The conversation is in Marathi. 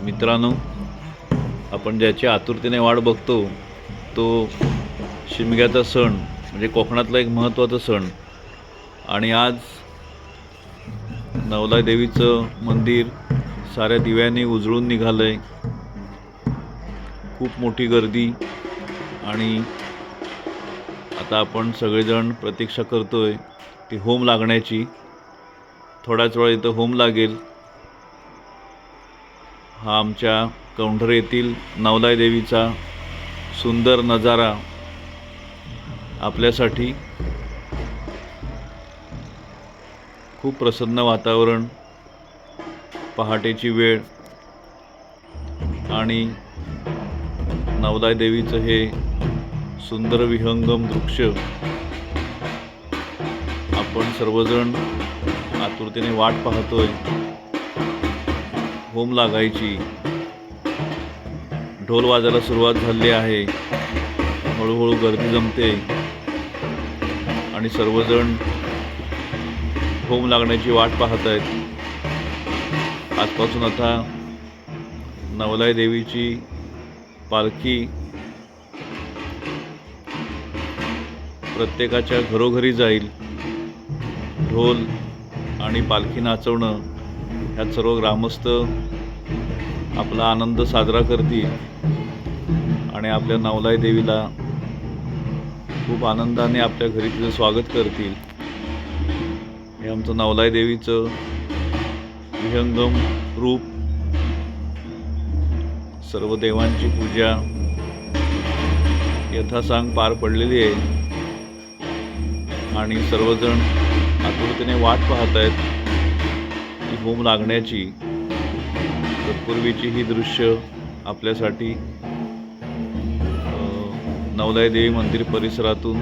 मित्रांनो, आपण ज्याची आतुरतेने वाट बघतो तो शिमग्याचा सण म्हणजे कोकणातला एक महत्त्वाचा सण. आणि आज नवलाई देवीचं मंदिर साऱ्या दिव्यांनी उजळून निघालंय. खूप मोठी गर्दी आणि आता आपण सगळेजण प्रतीक्षा करतोय ती होम लागण्याची. थोड्याच वेळा इथं होम लागेल. हा आमच्या कौंढर येथील नवलाई देवीचा सुंदर नजारा आपल्यासाठी. खूप प्रसन्न वातावरण, पहाटेची वेळ आणि नवलाई देवीचं हे सुंदर विहंगम दृश्य आपण सर्वजण आतुरतेने वाट पाहतोय होम लागायची. ढोल वाजायला सुरुवात झाली आहे. हळूहळू गर्दी जमते आणि सर्वजण होम लागण्याची वाट पाहत आहेत. आजपासून आता नवलाई देवीची पालखी प्रत्येकाच्या घरोघरी जाईल. ढोल आणि पालखी नाचवणं ह्यात सर्व ग्रामस्थ आपला आनंद साजरा करतील आणि आपल्या नवलाई देवीला खूप आनंदाने आपल्या घरी तिचं स्वागत करतील. हे आमचं नवलाई देवीचं विहंगम रूप. सर्व देवांची पूजा यथासांग पार पडलेली आहे आणि सर्वजण आतुरतेने वाट पाहत आहेत ती होम लागण्याची. तत्पूर्वीची ही दृश्य आपल्यासाठी नवलाई देवी मंदिर परिसरातून